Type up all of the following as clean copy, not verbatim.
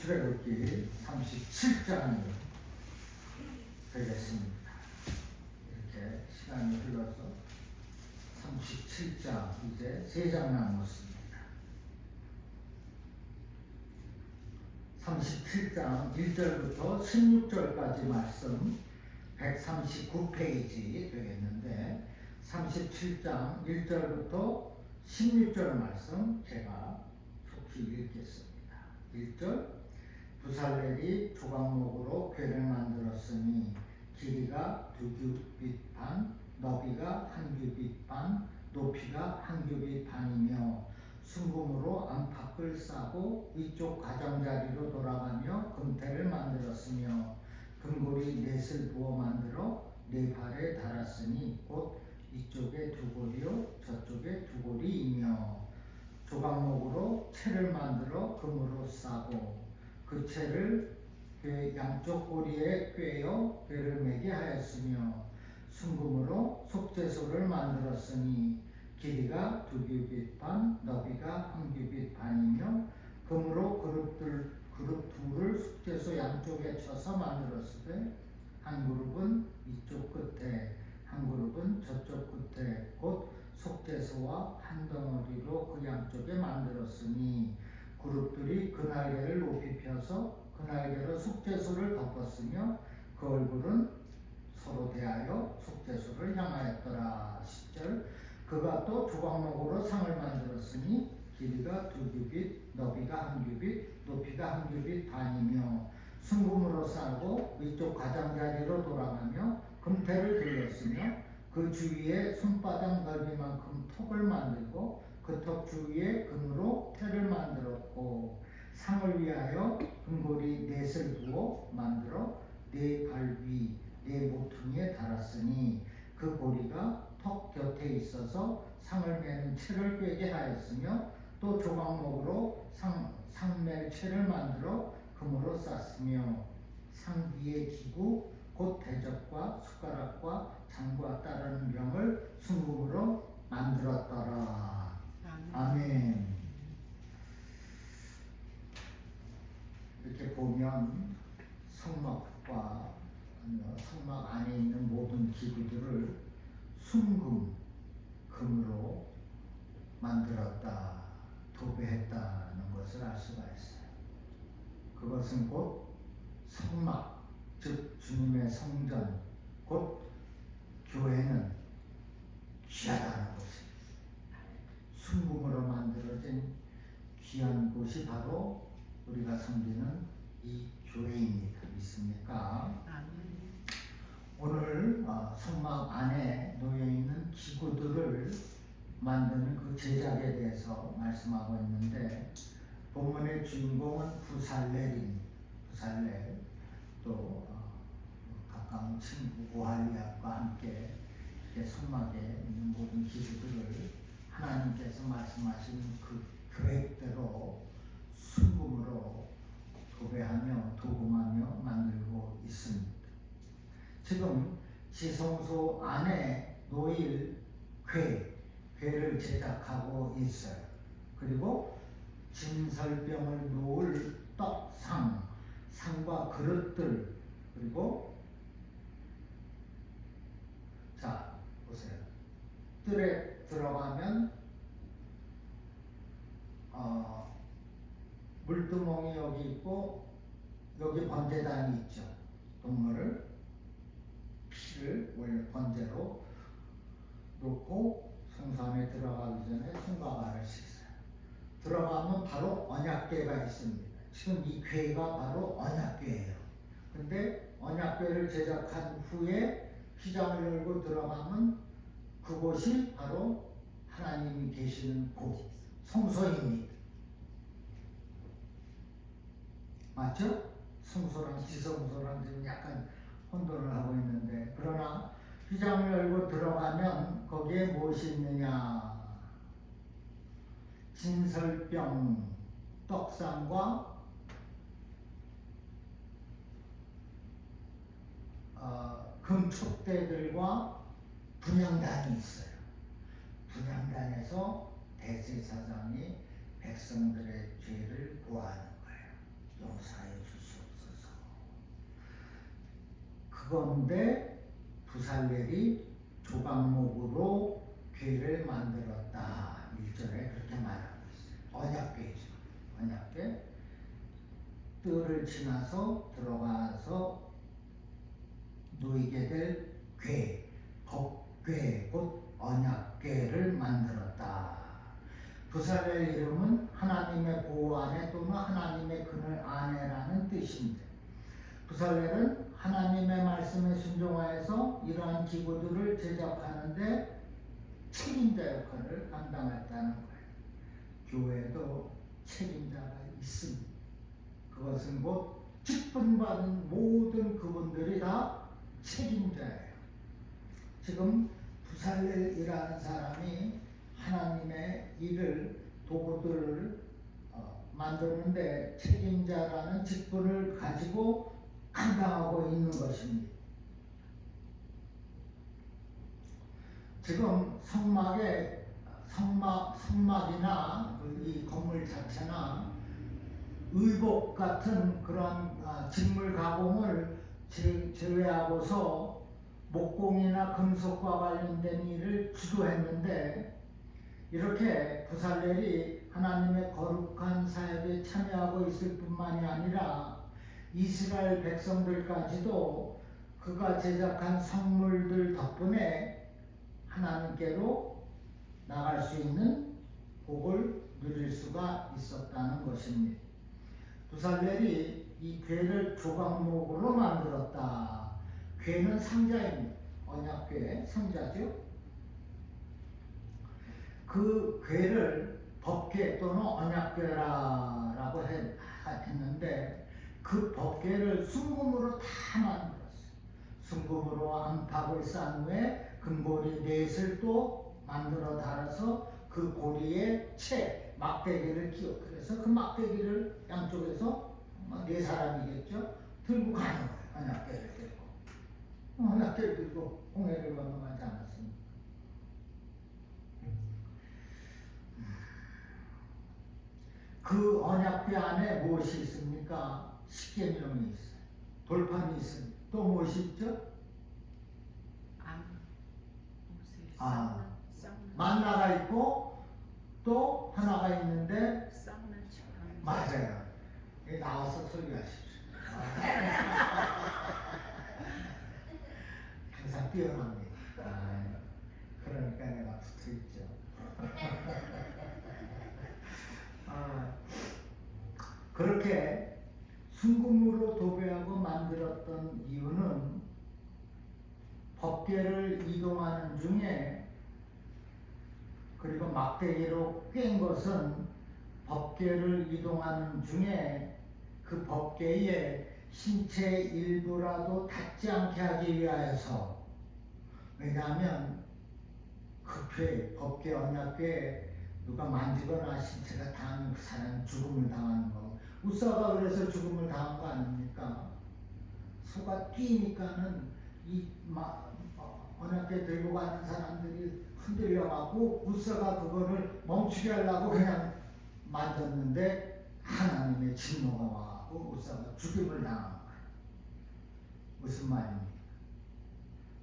출애굽기 37장이 되겠습니다. 이렇게 시간이 흘러서 37장 이제 3장 남았습니다. 37장 1절부터 16절까지 말씀 139페이지 되겠는데 37장 1절부터 16절 말씀 제가 속히 읽겠습니다. 1절 부살렐이 조각목으로 궤를 만들었으니 길이가 2규빗 반, 너비가 1규빗 반, 높이가 1규빗 반이며 순금으로 안팎을 싸고 위쪽 가장자리로 돌아가며 금태를 만들었으며 금고리 넷을 부어 만들어 네 발에 달았으니 곧 이쪽에 2고리요 저쪽에 2고리이며 조각목으로 채를 만들어 금으로 싸고 그 채를 궤 양쪽 고리에 꿰어 궤를 매게 하였으며 순금으로 속죄소를 만들었으니 길이가 2규빗 반, 너비가 1규빗 반이며 금으로 그룹 둘을 속죄소 양쪽에 쳐서 만들었으되 한 그룹은 이쪽 끝에 한 그룹은 저쪽 끝에 곧 속죄소와 한 덩어리로 그 양쪽에 만들었으니 그룹들이 그 날개를 높이 펴서 그 날개로 속죄소를 덮었으며 그 얼굴은 서로 대하여 속죄소를 향하였더라. 10절 그가 또 조각목으로 상을 만들었으니 길이가 2규빗, 너비가 1규빗, 높이가 1규빗 반이며 순금으로 싸고 위쪽 가장자리로 돌아가며 금태를 들렸으며 그 주위에 손바닥 넓이만큼 턱을 만들고 그 턱 주위에 금으로 태를 만들었고 상을 위하여 금고리 넷을 부어 만들어 네 발 위, 네 모퉁이에 달았으니 그 고리가 턱 곁에 있어서 상을 매는 채를 꿰게 하였으며 또 조각목으로 상맬 채를 만들어 금으로 쌌으며 상 위의 기구 곧 대접과 숟가락과 잔과 따르는 병을 순금으로 만들었더라. 아멘. 이렇게 보면 성막과 성막 안에 있는 모든 기구들을 순금, 금으로 만들었다, 도배했다는 것을 알 수가 있어요. 그것은 곧 성막, 즉 주님의 성전, 곧 교회는 귀하다는 것입니다. 순금으로 만들어진 귀한 곳이 바로 우리가 섬기는 이 교회입니다. 믿습니까? 오늘 성막 안에 놓여있는 기구들을 만드는 그 제작에 대해서 말씀하고 있는데 본문의 주인공은 부살렐입니다. 부살렐 또 가까운 친구 오할리압과 함께 이렇게 성막에 있는 모든 기구들을 하나님께서 말씀하신 그 계획대로 순금으로 도배하며 도금하며 만들고 있습니다. 지금 지성소 안에 놓일 궤를 제작하고 있어요. 그리고 진설병을 놓을 떡상, 상과 그릇들, 그리고 자 보세요. 뜰에 들어가면 물두멍이 여기 있고 여기 번제단이 있죠. 동물을 피를 원래 번제로 놓고 성소 안에 들어가기 전에 손과 발을 씻어요. 들어가면 바로 언약궤가 있습니다. 지금 이 궤가 바로 언약궤예요. 근데 언약궤를 제작한 후에 휘장을 열고 들어가면 그곳이 바로 하나님이 계시는 곳, 성소입니다. 맞죠? 성소랑 지성소랑 지금 약간 혼돈을 하고 있는데, 그러나 휘장을 열고 들어가면 거기에 무엇이 있느냐? 진설병, 떡상과 금촉대들과 분향단이 있어요. 분향단에서 대제사장이 백성들의 죄를 고하는 거예요. 용서해 그건데 부살렐이 조각목으로 궤를 만들었다. 1절에 그렇게 말하고 있어요. 언약궤죠. 언약궤. 뜰을 지나서 들어가서 놓이게 될 궤, 법궤, 곧 언약궤를 만들었다. 부살렐 이름은 하나님의 보호 아내 또는 하나님의 그늘 아내라는 뜻입니다. 부살렐은 하나님의 말씀에 순종하여서 이러한 기구들을 제작하는데 책임자 역할을 감당했다는 거예요. 교회도 책임자가 있습니다. 그것은 곧 직분받은 모든 그분들이 다 책임자예요. 지금 부살렐이라는 사람이 하나님의 일을 도구들을 만드는데 책임자라는 직분을 가지고 감당하고 있는 것입니다. 지금 성막이나 이 건물 자체나 의복 같은 그런 직물 가공을 제외하고서 목공이나 금속과 관련된 일을 주도했는데, 이렇게 부살렐이 하나님의 거룩한 사역에 참여하고 있을 뿐만이 아니라 이스라엘 백성들까지도 그가 제작한 성물들 덕분에 하나님께로 나갈 수 있는 복을 누릴 수가 있었다는 것입니다. 부살렐이 이 궤를 조각목으로 만들었다. 궤는 상자입니다. 언약궤 상자죠. 그 궤를 법궤 또는 언약궤라고 했는데, 그 법궤를 순금으로 다 만들었어요. 순금으로 안팎을 싼 후에 금고리 넷을 또 만들어 달아서 그 고리에 막대기를 끼워, 그래서 그 막대기를 양쪽에서 네 사람이겠죠, 들고 가는 거예요. 언약궤를 들고. 언약궤를 들고 홍해를 건너가지 않았습니까? 그 언약궤 안에 무엇이 있습니까? 십계명이 있어요. 돌판이 있습니다. 또 무엇이 있죠? 만나가 있고 또 하나가 있는데, 맞아요. 여기 나와서 소리하십시오. 항상 뛰어납니다. 그러니까 내가 붙어있죠. 그렇게 순금으로 도배하고 만들었던 이유는 법궤를 이동하는 중에, 그리고 막대기로 꿰인 것은 법궤를 이동하는 중에 그 법궤에 신체 일부라도 닿지 않게 하기 위하여서. 왜냐하면 그 법궤 언약궤에 누가 만지거나 신체가 닿으면 그 사람이 죽음을 당하는 거. 우사가 그래서 죽음을 당한 거 아닙니까? 소가 뛰니까는 이 언약궤 들고 가는 사람들이 흔들려가고 우사가 그거를 멈추게 하려고 그냥 만졌는데 하나님의 진노가 와고 우사가 죽임을 당한 거예요. 무슨 말입니까?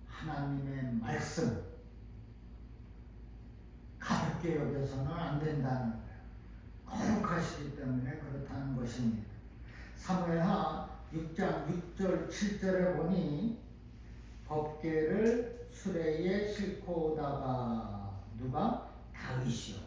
하나님의 말씀 가볍게 여겨서는 안 된다는 거예요. 거룩하시기 때문에 그렇다는 것입니다. 사무엘하 6장 6절 7절에 보니 법궤를 수레에 싣고 오다가, 누가? 다윗이요.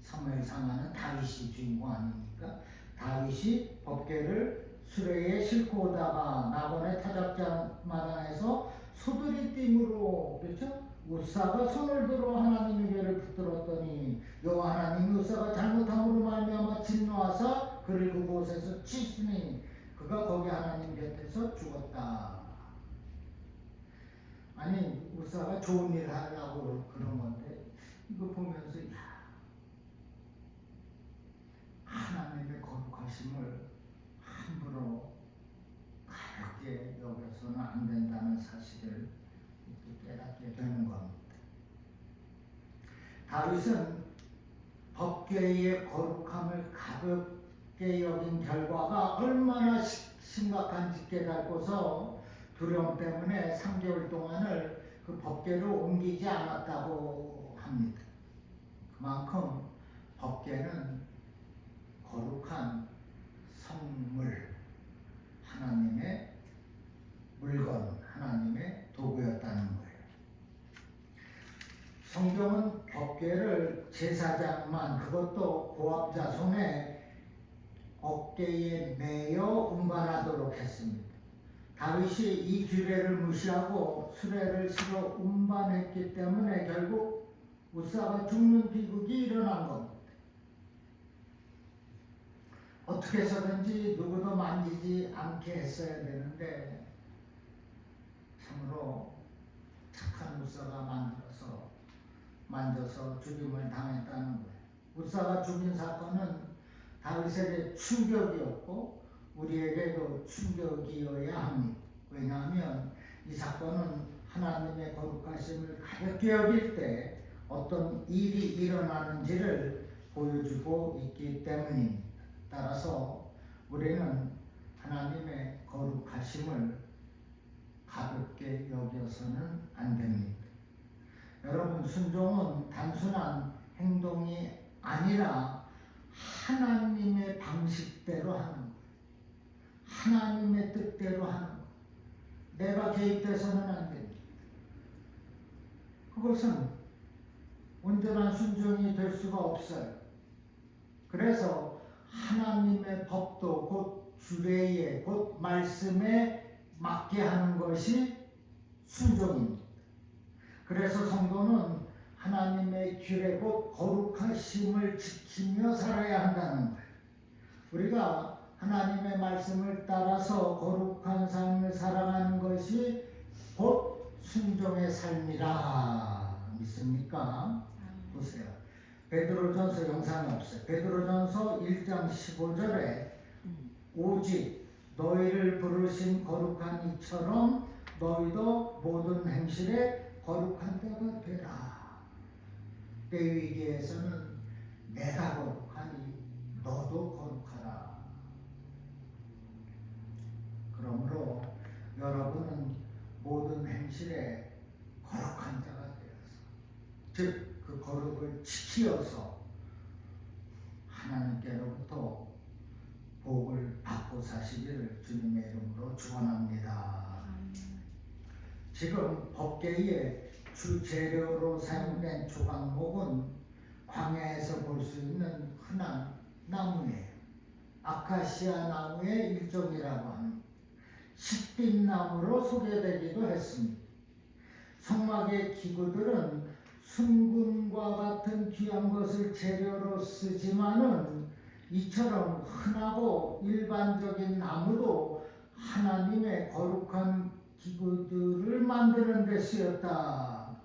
사무엘 상하는 다윗이 주인공 아닙니까? 다윗이 법궤를 수레에 싣고 오다가 나번의 타작장 마당에서 소들이 띠므로, 그렇죠? 우사가 손을 들어 하나님의 궤를 붙들었더니 여호와 하나님이 우사가 잘못함으로 말미암아 진노하사 그를 그곳에서 치시니 그가 거기 하나님 곁에서 죽었다. 아니, 우사가 좋은 일을 하려고 그런 건데, 이거 보면서 하나님의 거룩하심을 함부로 가볍게 여겨서는 안 된다는 사실을 깨닫게 되는 겁니다. 다윗은 법궤의 거룩함을 가볍게 여긴 결과가 얼마나 심각한지 깨닫고서 두려움 때문에 3개월 동안을 그 법궤로 옮기지 않았다고 합니다. 그만큼 법궤는 거룩한 성물, 하나님의 물건, 하나님의 도구였다는 거예요. 성경은 법궤를 제사장만, 그것도 고압자 손에 어깨에 매여 운반하도록 했습니다. 다윗이 이 규례를 무시하고 수레를 실어 운반했기 때문에 결국 우사가 죽는 비극이 일어난 겁니다. 어떻게 해서든지 누구도 만지지 않게 했어야 되는데 참으로 착한 우사가 만져서 죽임을 당했다는 거예요. 우사가 죽인 사건은 다윗에게 충격이었고 우리에게도 충격이어야 합니다. 왜냐하면 이 사건은 하나님의 거룩하심을 가볍게 여길 때 어떤 일이 일어나는지를 보여주고 있기 때문입니다. 따라서 우리는 하나님의 거룩하심을 가볍게 여겨서는 안 됩니다. 여러분, 순종은 단순한 행동이 아니라 하나님의 방식대로 하는 거예요. 하나님의 뜻대로 하는 거예요. 내가 개입돼서는 안 됩니다. 그것은 온전한 순종이 될 수가 없어요. 그래서 하나님의 법도 곧 규례에 곧 말씀에 맞게 하는 것이 순종입니다. 그래서 성도는 하나님의 규례 곧 거룩하심을 지키며 살아야 한다는 거예요. 우리가 하나님의 말씀을 따라서 거룩한 삶을 살아가는 것이 곧 순종의 삶이라 믿습니까? 보세요. 베드로전서 영상이 없어요. 베드로전서 1장 15절에 오직 너희를 부르신 거룩한 이처럼 너희도 모든 행실에 거룩한 자가 되라. 때 위기에서는 내가 거룩하니 너도 거룩하라. 그러므로 여러분은 모든 행실에 거룩한 자가 되어서 즉 그 거룩을 지키어서 하나님께로부터 복을 받고 사시기를 주님의 이름으로 축원합니다. 지금 법궤의 주 재료로 사용된 조각목은 광야에서 볼 수 있는 흔한 나무예요. 아카시아 나무의 일종이라고 하는 식빛나무로 소개되기도 했습니다. 성막의 기구들은 순금과 같은 귀한 것을 재료로 쓰지만은 이처럼 흔하고 일반적인 나무도 하나님의 거룩한 기구들을 만드는 데 쓰였다.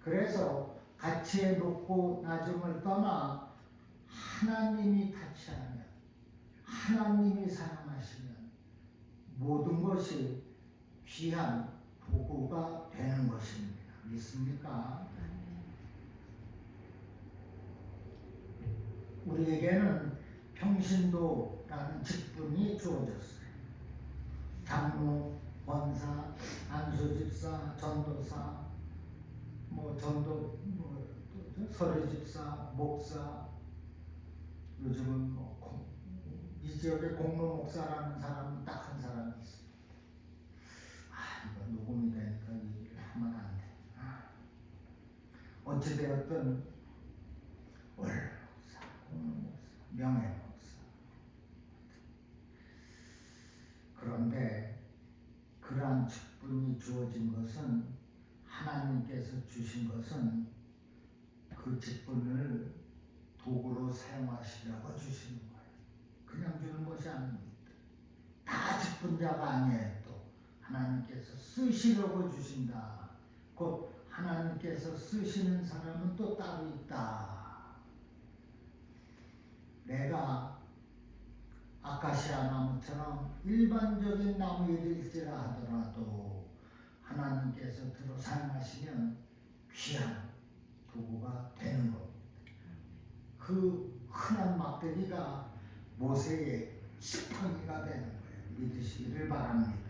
그래서 가치의 높고 낮음을 떠나 하나님이 가치하면, 하나님이 사랑하시면 모든 것이 귀한 도구가 되는 것입니다. 믿습니까? 우리에게는 평신도라는 직분이 주어졌어요. 장로, 권사, 안수집사, 전도사, 서류집사, 목사, 요즘은 이 지역에 공로 목사라는 사람은 딱 한 사람이 있어요. 이거 녹음이 되니까 이 얘기를 하면 안 돼. 어찌되었든 월 목사, 공로 목사, 명예 목사. 그런데 그러한 직분이 주어진 것은 하나님께서 주신 것은 그 직분을 도구로 사용하시려고 주시는 거예요. 그냥 주는 것이 아닙니다. 다 직분자가 아니에요. 또 하나님께서 쓰시려고 주신다. 곧 하나님께서 쓰시는 사람은 또 따로 있다. 내가 아카시아 나무처럼 일반적인 나무일지라 하더라도 하나님께서 들어 사용하시면 귀한 도구가 되는 겁니다. 그 흔한 막대기가 모세의 지팡이가 되는 거예요. 믿으시기를 바랍니다.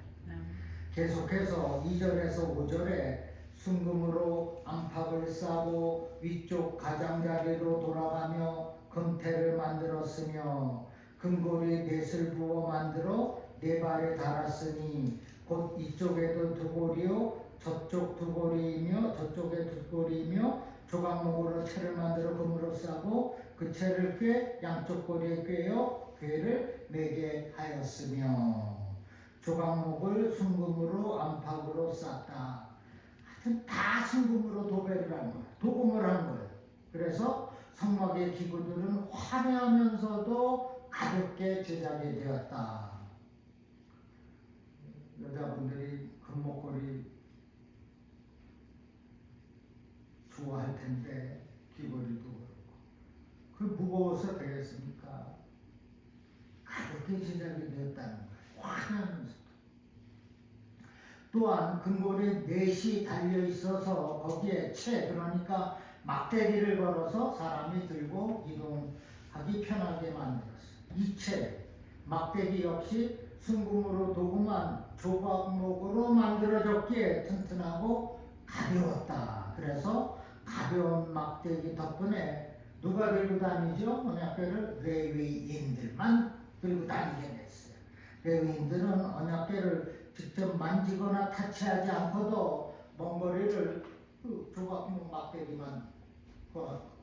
계속해서 2절에서 5절에 순금으로 안팎을 싸고 위쪽 가장자리로 돌아가며 금태를 만들었으며 금고리 넷을 부어 만들어 네 발에 달았으니 곧 이쪽에도 두 고리요 저쪽 두 고리이며 저쪽에 두 고리이며 조각목으로 채를 만들어 금으로 싸고 그 채를 꿰 양쪽 고리에 꿰어 궤를 매게 하였으며 조각목을 순금으로 안팎으로 쌌다. 하여튼 다 순금으로 도배를 한 거예요. 도금을 한 거예요. 그래서 성막의 기구들은 화려하면서도 가볍게 제작이 되었다. 여자분들이 금목걸이 좋아할 텐데 귀걸이도 그렇고 그 무거워서 되겠습니까? 가볍게 제작이 되었다는 거예요. 화려하면서도. 또한 금고리 넷이 달려 있어서 거기에 채 그러니까 막대기를 걸어서 사람이 들고 이동하기 편하게 만들었어요. 이 채 막대기 역시 순금으로 도금한 조각목으로 만들어졌기에 튼튼하고 가벼웠다. 그래서 가벼운 막대기 덕분에 누가 들고 다니죠? 언약궤를 레위인들만 들고 다니게 됐어요. 레위인들은 언약궤를 직접 만지거나 타치하지 않고도 먼 거리를 조각목 막대기만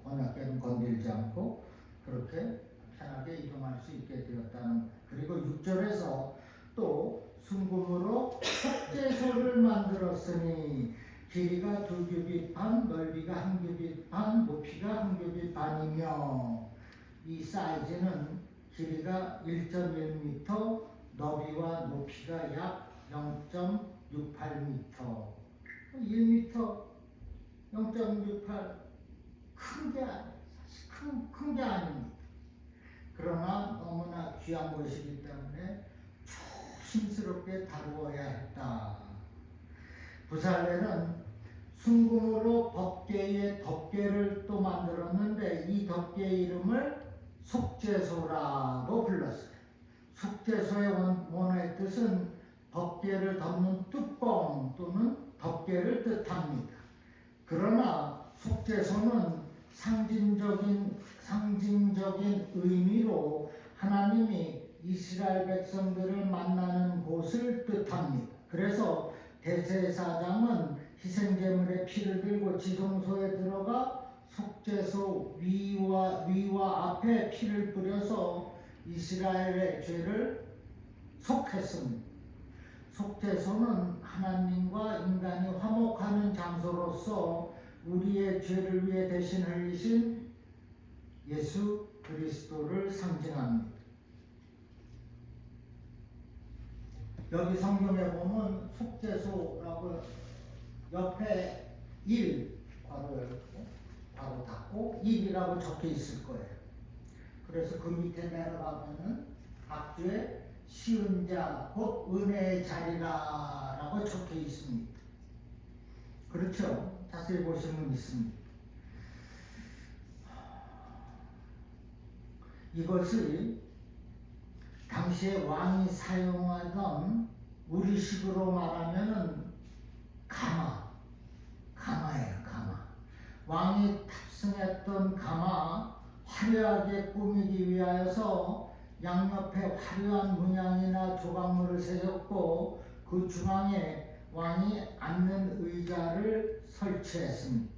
언약궤는 건들지 않고 그렇게 편하게 이동할 수 있게 되었다는 거예요. 그리고 6절에서 또 순금으로 속죄소를 만들었으니 길이가 2규빗 반, 넓이가 1규빗 반, 높이가 1규빗 반이며 이 사이즈는 길이가 1.1m, 너비와 높이가 약 0.68m, 1m, 0.68 큰 게 아니에요. 사실 큰 게 아닙니다. 그러나 너무나 귀한 것이기 때문에 조심스럽게 다루어야 했다. 부살레는 순금으로 법궤의 덮개를 또 만들었는데 이 덮개 이름을 속죄소라고 불렀어요. 속죄소의 원어의 뜻은 덮개를 덮는 뚜껑 또는 덮개를 뜻합니다. 그러나 속죄소는 상징적인 의미로 하나님이 이스라엘 백성들을 만나는 곳을 뜻합니다. 그래서 대제사장은 희생제물의 피를 들고 지성소에 들어가 속죄소 위와 앞에 피를 뿌려서 이스라엘의 죄를 속했습니다. 속죄소는 하나님과 인간이 화목하는 장소로서 우리의 죄를 위해 대신 흘리신 예수 그리스도를 상징합니다. 여기 성경에 보면 속죄소라고 옆에 1 괄호 열고 괄호 닫고 1이라고 적혀 있을 거예요. 그래서 그 밑에 내려가면은 앞뒤에 쉬운 자 곧 은혜의 자리라 라고 적혀 있습니다. 그렇죠? 자세히 보시면 있습니다. 이것이 당시에 왕이 사용하던 우리식으로 말하면은 가마예요. 가마. 왕이 탑승했던 가마 화려하게 꾸미기 위하여서 양옆에 화려한 문양이나 조각물을 새겼고 그 중앙에 왕이 앉는 의자를 설치했습니다.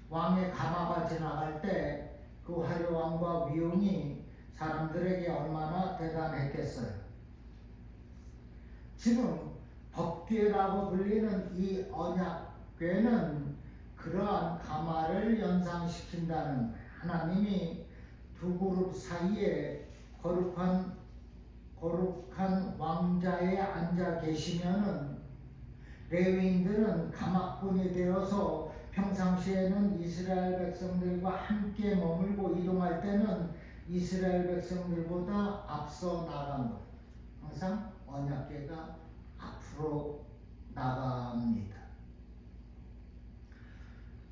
왕의 가마가 지나갈 때 그 화려함과 위용이 사람들에게 얼마나 대단했겠어요. 지금 법궤라고 불리는 이 언약궤는 그러한 가마를 연상시킨다는 거예요. 하나님이 두 그룹 사이에 거룩한 왕자에 앉아 계시면은 레위인들은 가마꾼이 되어서 평상시에는 이스라엘 백성들과 함께 머물고 이동할 때는 이스라엘 백성들보다 앞서 나간 거예요. 항상 언약궤가 앞으로 나갑니다.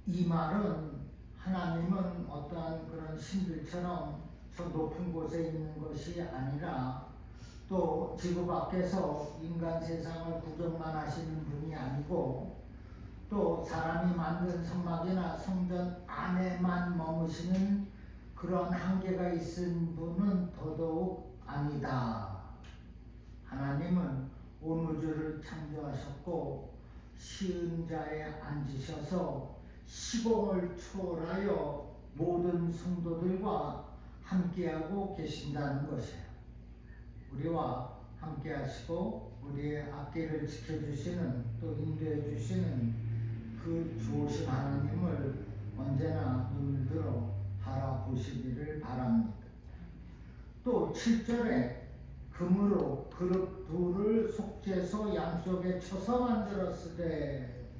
이 말은 하나님은 어떠한 그런 신들처럼 저 높은 곳에 있는 것이 아니라 또 지구 밖에서 인간 세상을 구경만 하시는 분이 아니고 또 사람이 만든 성막이나 성전 안에만 머무시는 그런 한계가 있은 분은 더더욱 아니다. 하나님은 온 우주를 창조하셨고 시은 자에 앉으셔서 시공을 초월하여 모든 성도들과 함께하고 계신다는 것이에요. 우리와 함께하시고 우리의 앞길을 지켜주시는 또 인도해 주시는 그 좋으신 하나님을 언제나 눈을 들어 바라보시기를 바랍니다. 또 7절에 금으로 그릇 둘을 속죄소 양쪽에 쳐서 만들었으되,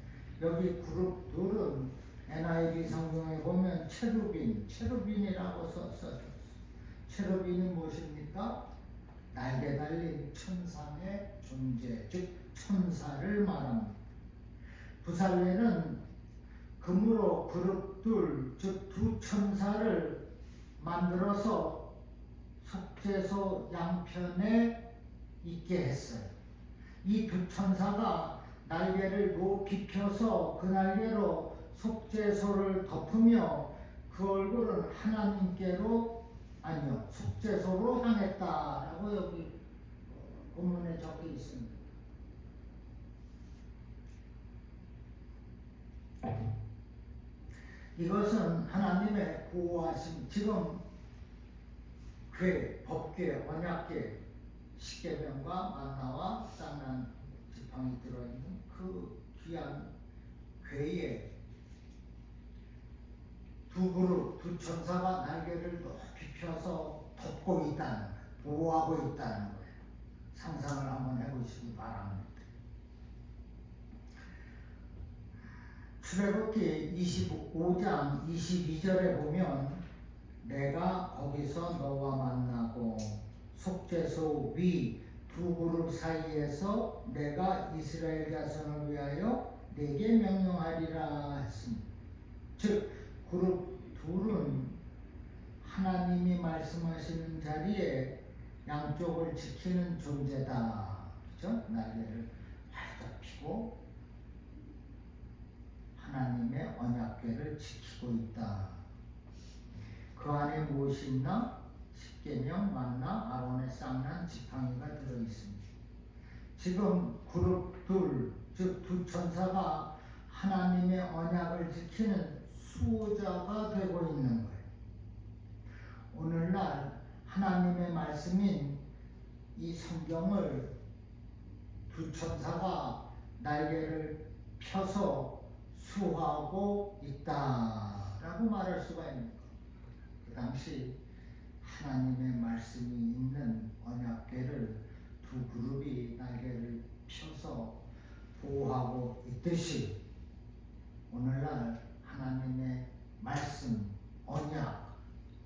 여기 그릇 둘은 NIV 성경에 보면 체루빈이라고 써졌어요. 체루빈이 무엇입니까? 날개 달린 천상의 존재, 즉 천사를 말합니다. 부살레는 금으로 그릇 둘, 즉 두 천사를 만들어서 속죄소 양편에 있게 했어요. 이 두 천사가 날개를 높이 펴서 그 날개로 속죄소를 덮으며 그 얼굴은 하나님께로, 아니요, 속죄소로 향했다라고 여기 본문에 적혀 있습니다. 이것은 하나님의 구호하심, 지금 법궤, 언약궤, 십계명과 만나와 쌍난 지팡이 들어있는 그 귀한 궤에 두 그룹, 두 천사가 날개를 높이 펴서 덮고 있다는 거예요. 보호하고 있다는 거예요. 상상을 한번 해보시기 바랍니다. 출애굽기 25장 22절에 보면 내가 거기서 너와 만나고 속죄소 위 두 그룹 사이에서 내가 이스라엘 자손을 위하여 내게 명령하리라 했습니다. 즉 그룹 둘은 하나님이 말씀하시는 자리에 양쪽을 지키는 존재다. 그렇죠? 날개를 활짝 펴고 하나님의 언약궤를 지키고 있다. 그 안에 무엇이 있나? 십계명, 만나, 아론의 쌍난 지팡이가 들어있습니다. 지금 그룹 둘, 즉 두 천사가 하나님의 언약을 지키는 수호자가 되고 있는 거예요. 오늘날 하나님의 말씀인 이 성경을 두 천사가 날개를 펴서 수호하고 있다라고 말할 수가 있는 거예요. 그 당시 하나님의 말씀이 있는 언약궤를 두 그룹이 날개를 펴서 보호하고 있듯이 오늘날 하나님의 말씀, 언약,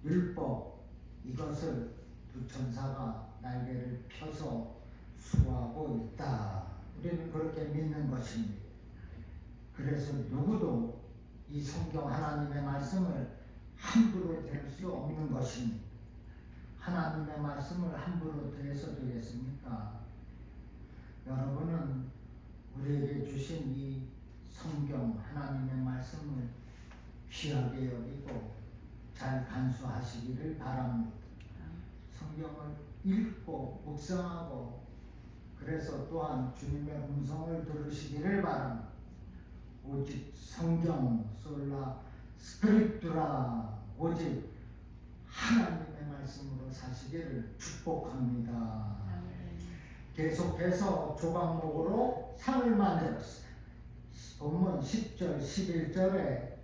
율법, 이것을 두 천사가 날개를 펴서 수호하고 있다. 우리는 그렇게 믿는 것입니다. 그래서 누구도 이 성경 하나님의 말씀을 함부로 댈 수 없는 것입니다. 하나님의 말씀을 함부로 대해서 되겠습니까? 여러분은 우리에게 주신 이 성경 하나님의 말씀을 귀하게 여기고 잘 간수하시기를 바랍니다. 성경을 읽고 묵상하고 그래서 또한 주님의 음성을 들으시기를 바랍니다. 오직 성경, 솔라 스크립투라, 오직 하나님의 말씀으로 사시기를 축복합니다. 계속해서 조각목으로 상을 만들었어요. 본문 10절, 11절에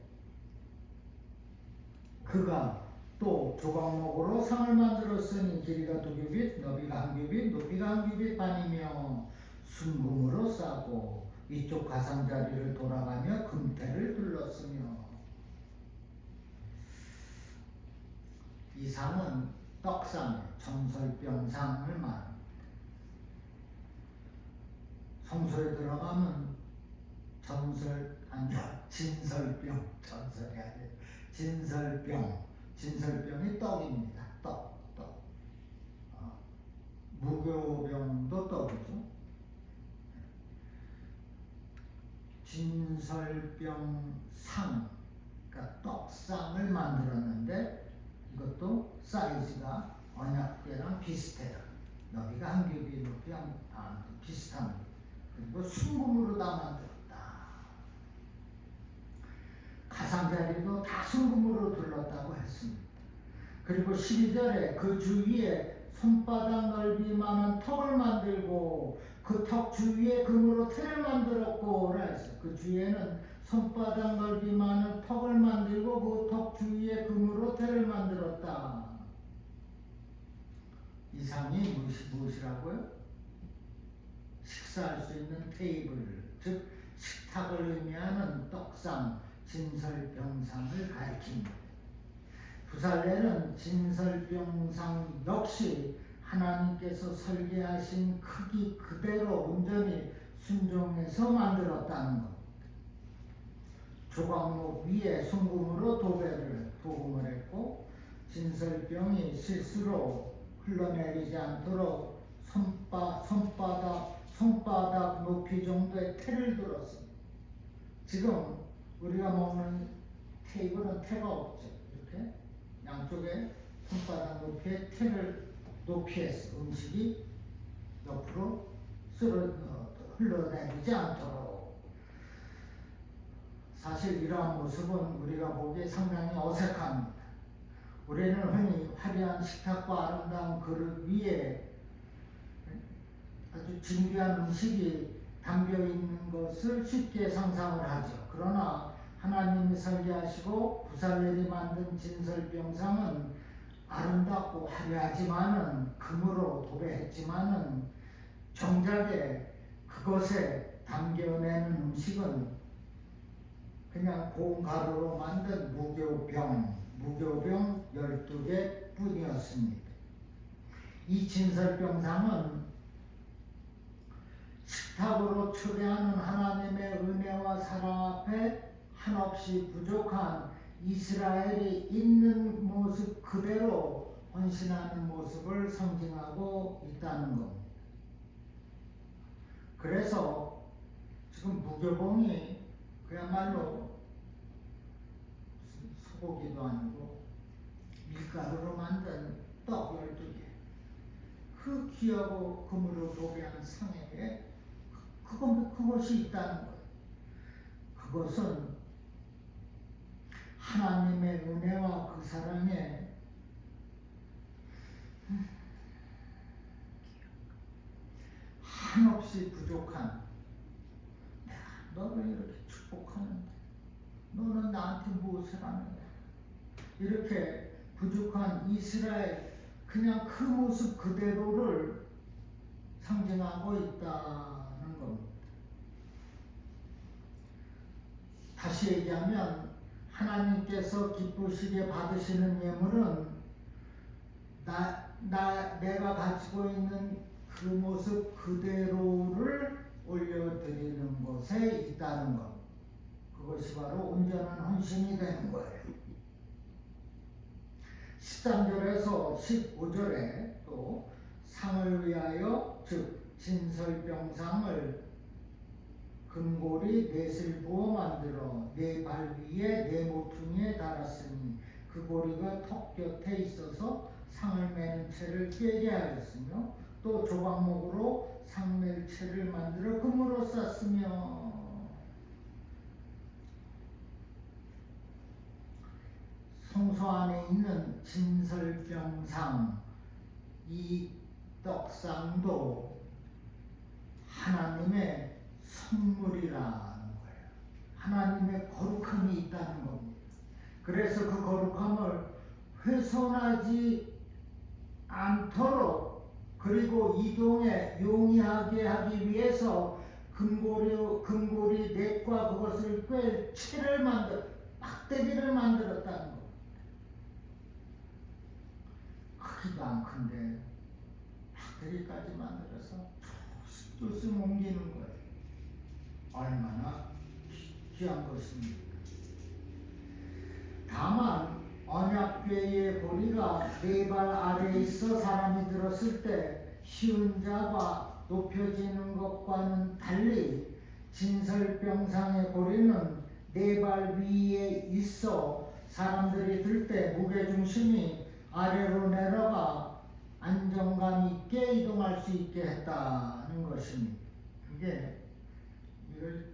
그가 또 조각목으로 상을 만들었으니 길이가 2규빗, 너비가 1규빗, 높이가 1규빗 반이며 순금으로 싸고 위쪽 가장자리를 돌아가며 금태를 둘렀으며. 이 상은 떡상, 전설병상을 말합니다. 성소에 들어가면 진설병, 전설이 아니에요. 진설병이 떡입니다. 떡. 무교병도 떠오르죠. 진설병상, 그러니까 떡상을 만들었는데 이것도 사이즈가 언약궤랑 비슷해요. 여기가 한 겹이 높이 비슷합니다. 그리고 순금으로 다 만들었다. 가장자리도 다 순금으로 둘렀다고 했습니다. 그리고 12절에 그 주위에 손바닥 넓이만한 턱을 만들고 그 턱 주위에 금으로 틀을 만들었고 라 했어요. 그 주위에는 손바닥 넓이만한 턱을 만들고 그 턱 주위에 금으로 틀을 만들었다. 이상이 무엇이라고요? 식사할 수 있는 테이블, 즉 식탁을 의미하는 떡상, 진설병상을 가리킵니다. 부살레는 진설병상 역시 하나님께서 설계하신 크기 그대로 온전히 순종해서 만들었다는 것. 조각목 위에 순금으로 도금을 했고 진설병이 실수로 흘러내리지 않도록 손바닥 높이 정도의 테를 둘렀습니다. 지금 우리가 먹는 테이블은 테가 없죠. 이렇게 양쪽에 손바닥 높이의 테를 높이해서 음식이 옆으로 흘러내리지 않도록. 사실 이러한 모습은 우리가 보기에 상당히 어색합니다. 우리는 흔히 화려한 식탁과 아름다운 그릇 위에 아주 진귀한 음식이 담겨 있는 것을 쉽게 상상을 하죠. 그러나 하나님이 설계하시고 부살렐이 만든 진설병상은 아름답고 화려하지만은 금으로 도배했지만은 정작에 그것에 담겨내는 음식은 그냥 고운 가루로 만든 무교병 12개 뿐이었습니다. 이 진설병상은 식탁으로 초대하는 하나님의 은혜와 사랑 앞에 한없이 부족한 이스라엘이 있는 모습 그대로 헌신하는 모습을 상징하고 있다는 겁니다. 그래서 지금 무교봉이 그야말로 소고기도 아니고 밀가루로 만든 떡 12개, 그 귀하고 금으로 도배한 상에 그것이 있다는 거예요. 그것은 하나님의 은혜와 그 사랑에 한없이 부족한, 내가 너를 이렇게 축복하는데 너는 나한테 무엇을 하느냐, 이렇게 부족한 이스라엘 그냥 그 모습 그대로를 상징하고 있다는 겁니다. 다시 얘기하면 하나님께서 기쁘시게 받으시는 예물은 내가 가지고 있는 그 모습 그대로를 올려드리는 것에 있다는 것. 그것이 바로 온전한 헌신이 되는 거예요. 13절에서 15절에 또 상을 위하여, 즉 진설병상을 금고리 넷을 부어 만들어 네 발 위에 네 모퉁이에 달았으니 그 고리가 턱 곁에 있어서 상을 매는 채를 꿰게 하였으며 또 조각목으로 상멜채를 만들어 금으로 쌌으며. 성소 안에 있는 진설병상, 이 떡상도 하나님의 선물이라는 거예요. 하나님의 거룩함이 있다는 겁니다. 그래서 그 거룩함을 훼손하지 않도록, 그리고 이동에 용이하게 하기 위해서 금고리 넷과 그것을 꿰 채를 막대기를 만들었다는 겁니다. 크기도 안 큰데 막대기까지 만들어서 조금 옮기는 거예요. 얼마나 귀한 것입니까? 다만 언약궤의 고리가 네 발 아래에 있어 사람이 들었을 때 쉬운 자가 높여지는 것과는 달리 진설병상의 고리는 네 발 위에 있어 사람들이 들 때 무게중심이 아래로 내려가 안정감 있게 이동할 수 있게 했다는 것입니다. 이게 이걸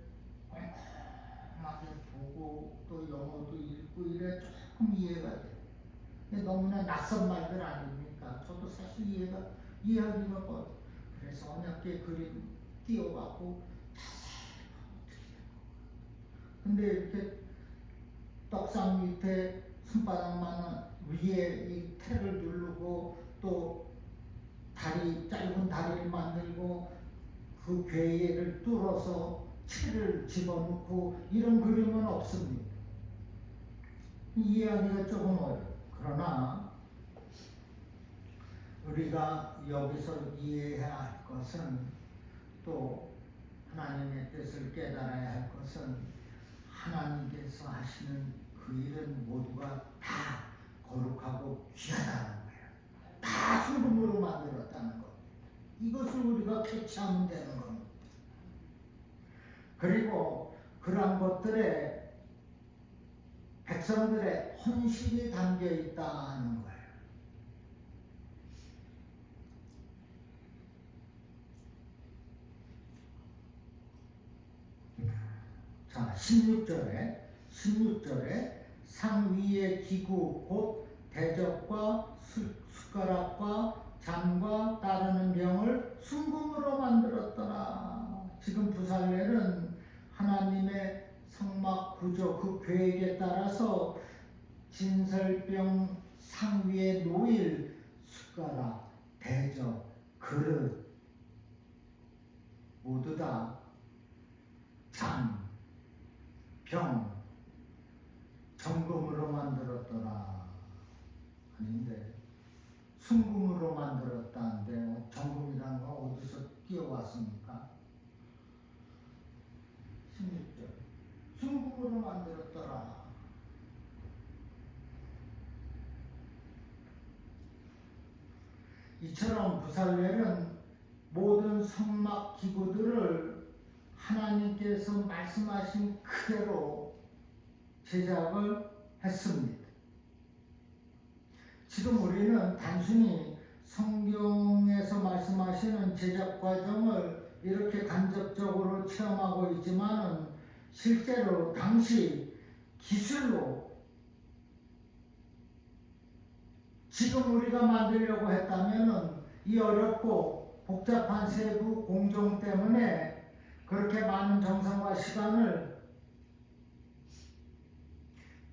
꼼꼼하게 보고 또 영어도 읽고 이래 조금 이해가 돼요. 너무나 낯선 말들 아닙니까? 저도 사실 이해하기가 어려워요. 그래서 언약계 그림 띄워갖고 자세히 근데 이렇게 떡상 밑에 손바닥만한 위에 이 태를 누르고 또 짧은 다리를 만들고 그 괴를 뚫어서 채를 집어넣고 이런 그림은 없습니다. 이해하기가 조금 어려워요. 그러나 우리가 여기서 이해해야 할 것은 또 하나님의 뜻을 깨달아야 할 것은 하나님께서 하시는 그 일은 모두가 다 거룩하고 귀하다는 거예요. 다 순금으로 만들었다는 것. 이것을 우리가 캐치하면 되는 겁니다. 그리고 그런 것들에 백성들의 헌신이 담겨 있다는 거예요. 자, 16절에 상위의 기구 곧 대접과 숟가락과 잔과 따르는 병을 순금으로 만들었더라. 지금 부살렐은 하나님의 성막 구조 그 계획에 따라서 진설병 상위에 놓일 숟가락, 대접, 그릇 모두 다 잔, 병, 정금으로 만들었더라. 아닌데 순금으로 만들었다는데 정금이라는 거 어디서 끼어왔습니까? 16절 순금으로 만들었더라. 이처럼 부살렐은 모든 성막 기구들을 하나님께서 말씀하신 그대로 제작을 했습니다. 지금 우리는 단순히 성경에서 말씀하시는 제작 과정을 이렇게 간접적으로 체험하고 있지만 실제로 당시 기술로 지금 우리가 만들려고 했다면 이 어렵고 복잡한 세부 공정 때문에 그렇게 많은 정성과 시간을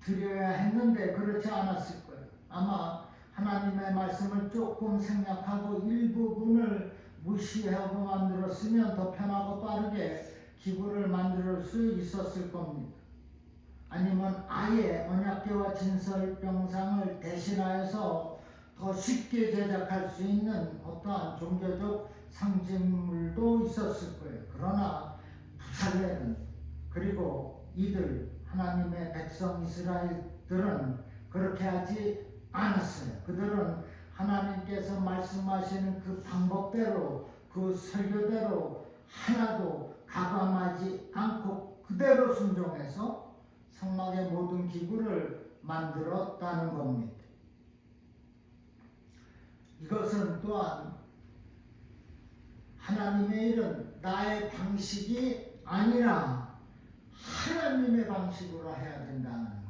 들여야 했는데 그렇지 않았을 거예요. 아마 하나님의 말씀을 조금 생략하고 일부분을 무시하고 만들었으면 더 편하고 빠르게 기구를 만들 수 있었을 겁니다. 아니면 아예 언약궤와 진설병상을 대신하여서 더 쉽게 제작할 수 있는 어떠한 종교적 상징물도 있었을 거예요. 그러나 부살렐은 그리고 이들 하나님의 백성 이스라엘들은 그렇게 하지 않았어요. 그들은 하나님께서 말씀하시는 그 방법대로 그 설교대로 하나도 가감하지 않고 그대로 순종해서 성막의 모든 기구를 만들었다는 겁니다. 이것은 또한 하나님의 일은 나의 방식이 아니라 하나님의 방식으로 해야 된다는 거예요.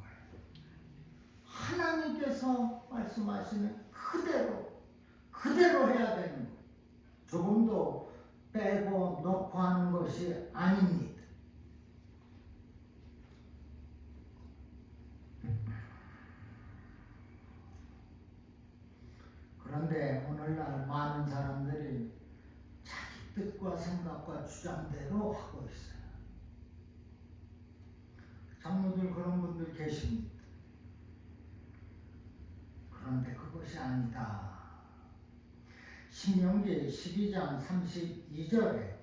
하나님께서 말씀하시는 그대로 해야 되는 거예요. 조금도 빼고 넣고 하는 것이 아닙니다. 그런데 오늘날 많은 사람들이 자기 뜻과 생각과 주장대로 하고 있어요. 장로들 그런 분들 계십니다. 그런데 그것이 아니다. 신명기 12장 32절에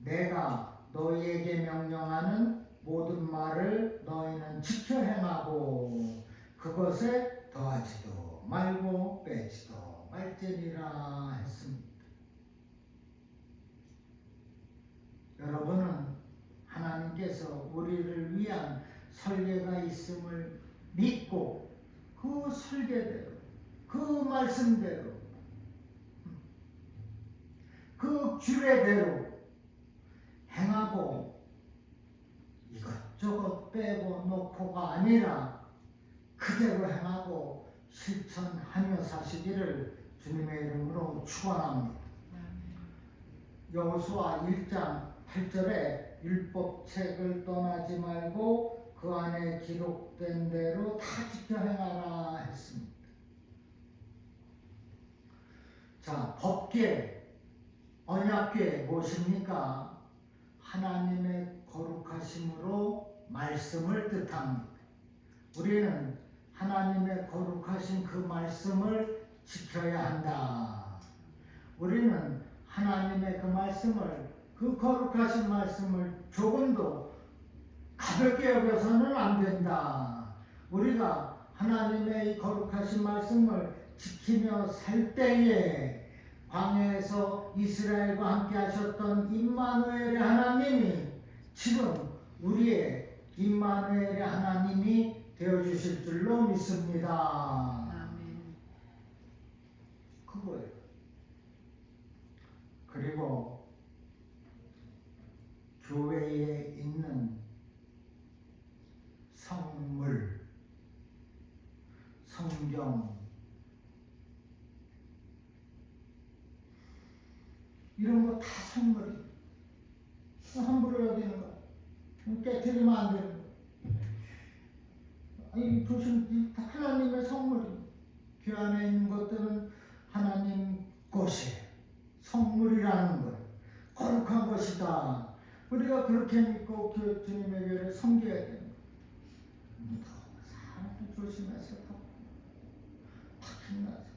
내가 너희에게 명령하는 모든 말을 너희는 지켜 행하고 그것에 더하지도 말고 빼지도 빨제니라 했습니다. 여러분은 하나님께서 우리를 위한 설계가 있음을 믿고 그 설계대로, 그 말씀대로, 그 규례대로 행하고 이것저것 빼고 놓고가 아니라 그대로 행하고 실천하며 사시기를 주님의 이름으로 축원합니다. 여호수아 1장 8절에 율법책을 떠나지 말고 그 안에 기록된 대로 다 지켜 행하라 했습니다. 자, 법궤, 언약궤 무엇입니까? 하나님의 거룩하심으로 말씀을 뜻합니다. 우리는 하나님의 거룩하신 그 말씀을 지켜야 한다. 우리는 하나님의 그 말씀을, 그 거룩하신 말씀을 조금도 가볍게 여겨서는 안 된다. 우리가 하나님의 이 거룩하신 말씀을 지키며 살 때에 광야에서 이스라엘과 함께 하셨던 임마누엘의 하나님이 지금 우리의 임마누엘의 하나님이 되어주실 줄로 믿습니다. 아멘. 그거예요. 그리고 교회에 있는 성물, 성경, 이런 거 다 성물이에요. 함부로 여기는 거, 깨트리면 안 되는 거. 아니, 조심, 하나님의 성물입니다. 그 안에 있는 것들은 하나님 것이에요. 성물이라는 것, 거룩한 것이다. 우리가 그렇게 믿고 주님의 교회를 섬겨야 됩니다. 사람을 조심해서 박힌나서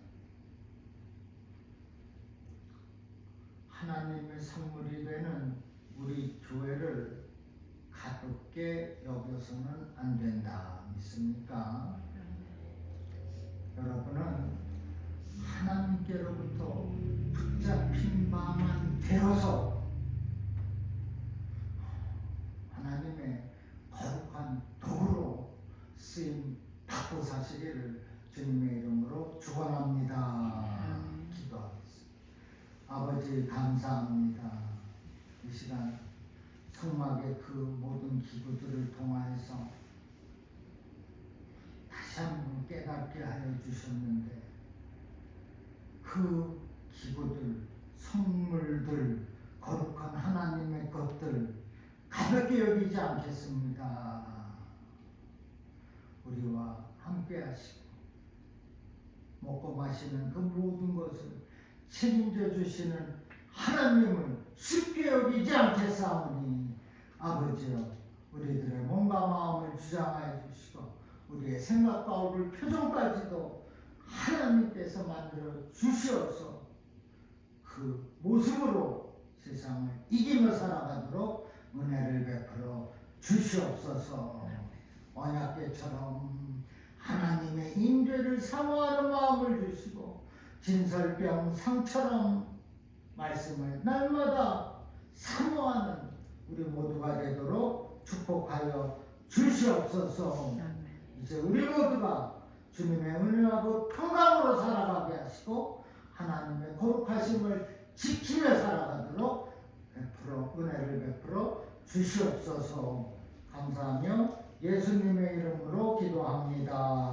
하나님의 선물이 되는 우리 교회를 가볍게 여겨서는 안 된다. 믿습니까? 여러분은 하나님께로부터 붙잡힌 바만 되어서 하나님의 거룩한 도구로 쓰임 받고 사시기를 주님의 이름으로 축원합니다. 기도하겠습니다. 아버지 감사합니다. 이 시간 성막의 그 모든 기구들을 통하여서 다시 한번 깨닫게 하여 주셨는데 그 기구들, 성물들, 거룩한 하나님의 것들 가볍게 여기지 않겠습니다. 우리와 함께 하시고 먹고 마시는 그 모든 것을 책임져 주시는 하나님을 쉽게 여기지 않겠사오니 아버지여 우리들의 몸과 마음을 주장하여 주시고 우리의 생각과 얼굴 표정까지도 하나님께서 만들어 주시옵소서. 그 모습으로 세상을 이기며 살아가도록 은혜를 베풀어 주시옵소서. 언약궤처럼 하나님의 임재를 사모하는 마음을 주시고 진설병 상처럼 말씀을 날마다 사모하는 우리 모두가 되도록 축복하여 주시옵소서. 이제 우리 모두가 주님의 은혜하고 평강으로 살아가게 하시고 하나님의 거룩하심을 지키며 살아가도록 은혜를 베풀어 주시옵소서. 감사하며 예수님의 이름으로 기도합니다.